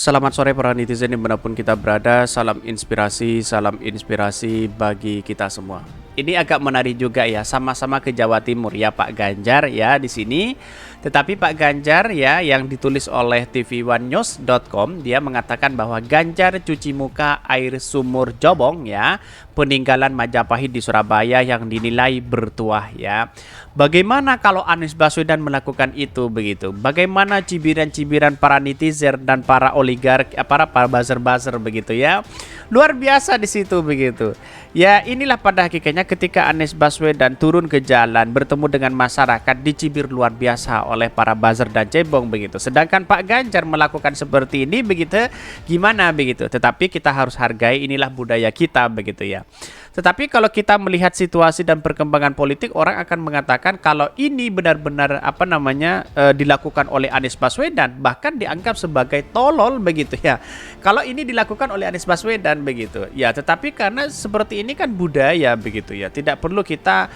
Selamat sore para netizen dimanapun kita berada, salam inspirasi bagi kita semua. Ini agak menarik juga ya, sama-sama ke Jawa Timur ya Pak Ganjar ya di sini. Tetapi Pak Ganjar ya yang ditulis oleh tv1news.com dia mengatakan bahwa Ganjar cuci muka air sumur Jobong ya, peninggalan Majapahit di Surabaya yang dinilai bertuah ya. Bagaimana kalau Anies Baswedan melakukan itu begitu? Bagaimana cibiran-cibiran para netizen dan para oligark, para buzzer-buzzer begitu ya? Luar biasa di situ begitu. Ya inilah pada hakikatnya ketika Anies Baswedan turun ke jalan bertemu dengan masyarakat dicibir luar biasa oleh para buzzer dan cebong begitu. Sedangkan Pak Ganjar melakukan seperti ini begitu gimana begitu. Tetapi kita harus hargai inilah budaya kita begitu ya. Tetapi kalau kita melihat situasi dan perkembangan politik, orang akan mengatakan kalau ini benar-benar dilakukan oleh Anies Baswedan, bahkan dianggap sebagai tolol begitu ya. Kalau ini dilakukan oleh Anies Baswedan begitu ya, tetapi karena seperti ini kan budaya begitu ya, tidak perlu kita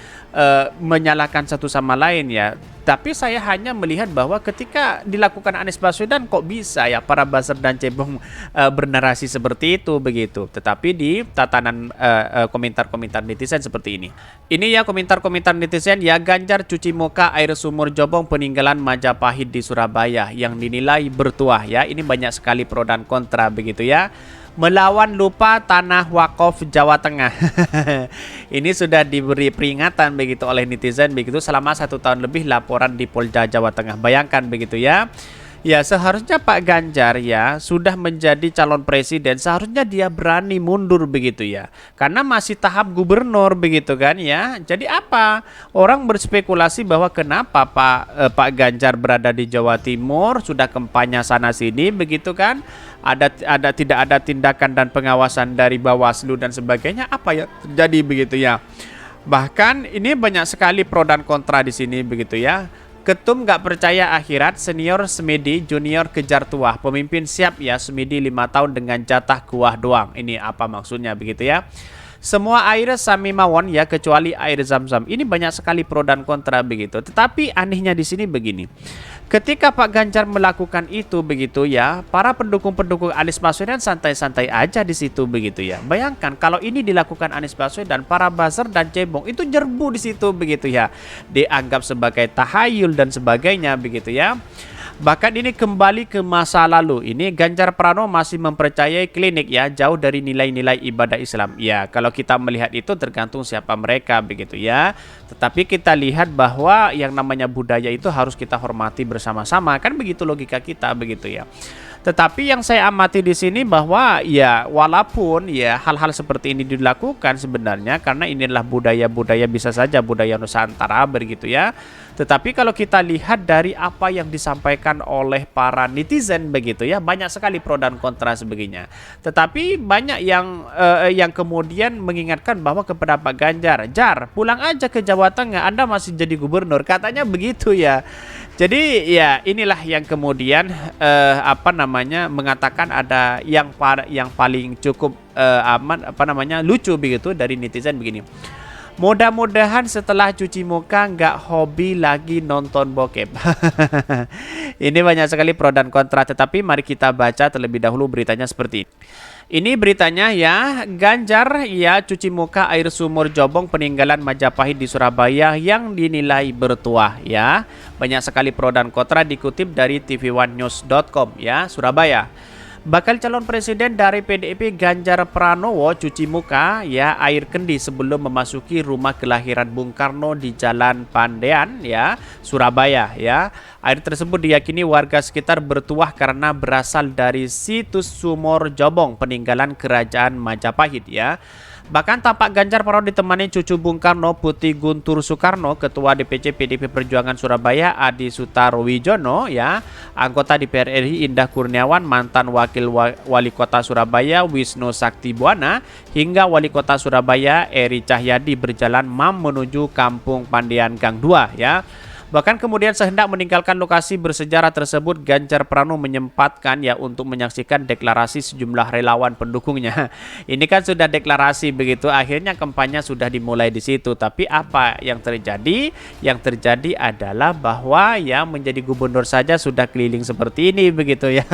menyalahkan satu sama lain ya. Tapi saya hanya melihat bahwa ketika dilakukan Anies Baswedan kok bisa ya para buzzer dan cebong bernarasi seperti itu begitu. Tetapi di tatanan komentar-komentar netizen seperti ini. Ini ya komentar-komentar netizen ya, Ganjar cuci muka air sumur Jobong peninggalan Majapahit di Surabaya yang dinilai bertuah ya. Ini banyak sekali pro dan kontra begitu ya. Melawan lupa tanah wakaf Jawa Tengah. Ini sudah diberi peringatan begitu oleh netizen begitu selama 1 tahun lebih laporan di Polda Jawa Tengah. Bayangkan begitu ya. Ya seharusnya Pak Ganjar ya sudah menjadi calon presiden, seharusnya dia berani mundur begitu ya. Karena masih tahap gubernur begitu kan ya. Jadi apa? Orang berspekulasi bahwa kenapa Pak Ganjar berada di Jawa Timur, sudah kampanye sana sini begitu kan. Tidak ada tindakan dan pengawasan dari Bawaslu dan sebagainya, apa ya terjadi begitu ya. Bahkan ini banyak sekali pro dan kontra di sini begitu ya. Ketum gak percaya akhirat, senior semedi, junior kejar tuah. Pemimpin siap ya semedi 5 tahun dengan jatah kuah doang. Ini apa maksudnya begitu ya. Semua air sami mawon ya kecuali air zam-zam. Ini banyak sekali pro dan kontra begitu. Tetapi anehnya di sini begini. Ketika Pak Ganjar melakukan itu begitu ya, para pendukung-pendukung Anies Baswedan santai-santai aja di situ begitu ya. Bayangkan kalau ini dilakukan Anies Baswedan, para buzzer dan cebong itu nyerbu di situ begitu ya. Dianggap sebagai tahayul dan sebagainya begitu ya. Bahkan ini kembali ke masa lalu. Ini Ganjar Pranowo masih mempercayai klinik ya, jauh dari nilai-nilai ibadah Islam. Ya, kalau kita melihat itu tergantung siapa mereka begitu ya. Tetapi kita lihat bahwa yang namanya budaya itu harus kita hormati bersama-sama. Kan begitu logika kita begitu ya. Tetapi yang saya amati di sini bahwa ya walaupun ya hal-hal seperti ini dilakukan sebenarnya karena inilah budaya-budaya, bisa saja budaya Nusantara begitu ya. Tetapi kalau kita lihat dari apa yang disampaikan oleh para netizen begitu ya, banyak sekali pro dan kontra sebagainya. Tetapi banyak yang kemudian mengingatkan bahwa kepada Pak Ganjar, Jar, pulang aja ke Jawa Tengah, Anda masih jadi gubernur, katanya begitu ya. Jadi ya inilah yang kemudian mengatakan ada yang paling cukup lucu begitu dari netizen begini. Mudah-mudahan setelah cuci muka nggak hobi lagi nonton bokep. Ini banyak sekali pro dan kontra, tetapi mari kita baca terlebih dahulu beritanya seperti ini. Ini beritanya ya, Ganjar ya cuci muka air sumur Jobong peninggalan Majapahit di Surabaya yang dinilai bertuah ya. Banyak sekali pro dan kontra dikutip dari tv1news.com ya, Surabaya. Bakal calon presiden dari PDIP Ganjar Pranowo cuci muka ya air kendi sebelum memasuki rumah kelahiran Bung Karno di Jalan Pandean ya, Surabaya ya. Air tersebut diyakini warga sekitar bertuah karena berasal dari situs sumur Jobong peninggalan kerajaan Majapahit ya. Bahkan tampak Ganjar Pranowo ditemani cucu Bung Karno, Putih Guntur Soekarno, Ketua DPC PDIP Perjuangan Surabaya Adi Sutarwijono ya, anggota DPR RI Indah Kurniawan, mantan Wakil Wali Kota Surabaya Wisnu Saktibuana, hingga Wali Kota Surabaya Eri Cahyadi berjalan menuju Kampung Pandean Gang 2 ya. Bahkan kemudian sehendak meninggalkan lokasi bersejarah tersebut, Ganjar Pranowo menyempatkan ya untuk menyaksikan deklarasi sejumlah relawan pendukungnya. Ini kan sudah deklarasi begitu, akhirnya kampanye sudah dimulai di situ. Tapi apa yang terjadi? Yang terjadi adalah bahwa ya menjadi gubernur saja sudah keliling seperti ini begitu ya.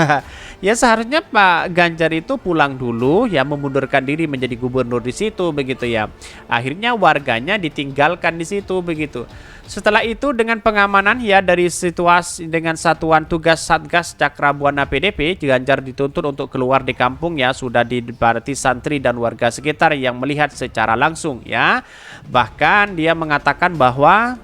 Ya seharusnya Pak Ganjar itu pulang dulu ya, memundurkan diri menjadi gubernur di situ begitu ya. Akhirnya warganya ditinggalkan di situ begitu. Setelah itu dengan pengamanan ya dari situasi dengan Satuan Tugas Satgas Cakrabuana PDP, Ganjar dituntut untuk keluar di kampung ya, sudah dibarati santri dan warga sekitar yang melihat secara langsung ya. Bahkan dia mengatakan bahwa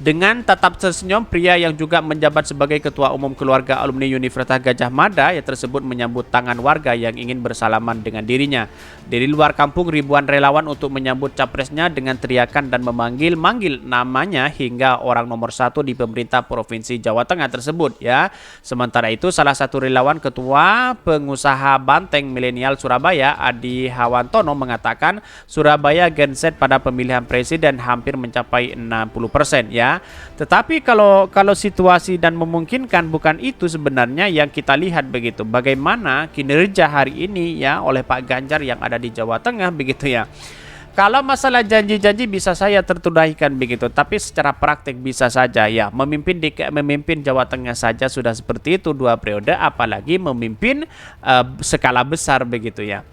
dengan tetap tersenyum, pria yang juga menjabat sebagai Ketua Umum Keluarga Alumni Universitas Gadjah Mada yang tersebut menyambut tangan warga yang ingin bersalaman dengan dirinya. Dari luar kampung, ribuan relawan untuk menyambut capresnya dengan teriakan dan memanggil-manggil namanya hingga orang nomor 1 di pemerintah Provinsi Jawa Tengah tersebut ya. Sementara itu, salah satu relawan Ketua Pengusaha Banteng Milenial Surabaya, Adi Hawantono, mengatakan Surabaya genset pada pemilihan presiden hampir mencapai 60% ya. Tetapi kalau situasi dan memungkinkan, bukan itu sebenarnya yang kita lihat begitu. Bagaimana kinerja hari ini ya oleh Pak Ganjar yang ada di Jawa Tengah begitu ya. Kalau masalah janji-janji bisa saya tertunaikan begitu, tapi secara praktik bisa saja ya. Memimpin Jawa Tengah saja sudah seperti itu 2 periode, apalagi memimpin skala besar begitu ya.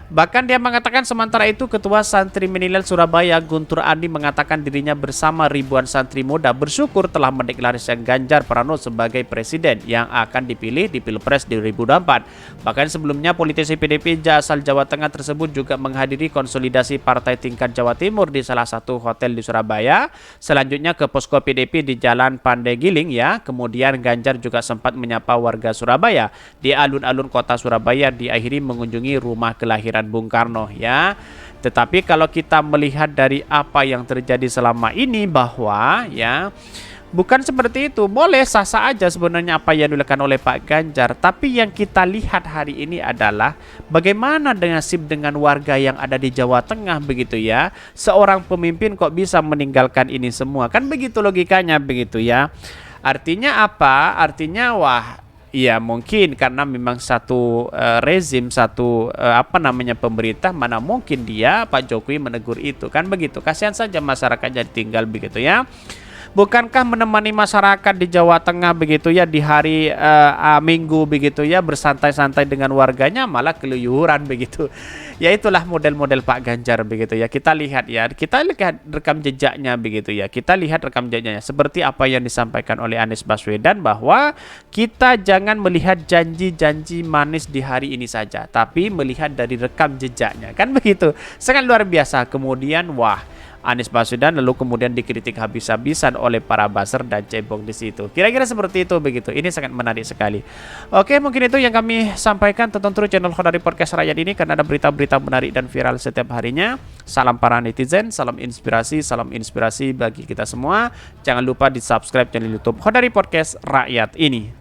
Bahkan dia mengatakan sementara itu Ketua Santri Milenial Surabaya Guntur Andi mengatakan dirinya bersama ribuan santri muda bersyukur telah mendeklarasikan Ganjar Pranowo sebagai presiden yang akan dipilih di Pilpres 2024. Bahkan sebelumnya politisi PDP asal Jawa Tengah tersebut juga menghadiri konsolidasi partai tingkat Jawa Timur di salah satu hotel di Surabaya. Selanjutnya ke posko PDP di Jalan Pandegiling ya. Kemudian Ganjar juga sempat menyapa warga Surabaya di alun-alun kota Surabaya, diakhiri mengunjungi rumah kelahiran Bung Karno ya. Tetapi kalau kita melihat dari apa yang terjadi selama ini, bahwa ya bukan seperti itu. Boleh sah-sah aja sebenarnya apa yang dilakukan oleh Pak Ganjar, tapi yang kita lihat hari ini adalah bagaimana nasib dengan warga yang ada di Jawa Tengah begitu ya. Seorang pemimpin kok bisa meninggalkan ini semua, kan begitu logikanya begitu ya. Artinya apa? Artinya wah, iya mungkin karena memang satu rezim, satu pemerintah, mana mungkin dia Pak Jokowi menegur itu, kan begitu. Kasihan saja masyarakat jadi tinggal begitu ya. Bukankah menemani masyarakat di Jawa Tengah begitu ya di hari Minggu begitu ya, bersantai-santai dengan warganya malah keluyuran begitu. Ya itulah model-model Pak Ganjar begitu ya. Kita lihat rekam jejaknya begitu ya. Kita lihat rekam jejaknya seperti apa yang disampaikan oleh Anies Baswedan, bahwa kita jangan melihat janji-janji manis di hari ini saja, tapi melihat dari rekam jejaknya, kan begitu. Sangat luar biasa. Kemudian wah, Anies Baswedan lalu kemudian dikritik habis-habisan oleh para buzzer dan cebong di situ. Kira-kira seperti itu begitu. Ini sangat menarik sekali. Oke, mungkin itu yang kami sampaikan. Tonton terus channel Khodari Podcast Rakyat ini karena ada berita-berita menarik dan viral setiap harinya. Salam para netizen, salam inspirasi bagi kita semua. Jangan lupa di-subscribe channel YouTube Khodari Podcast Rakyat ini.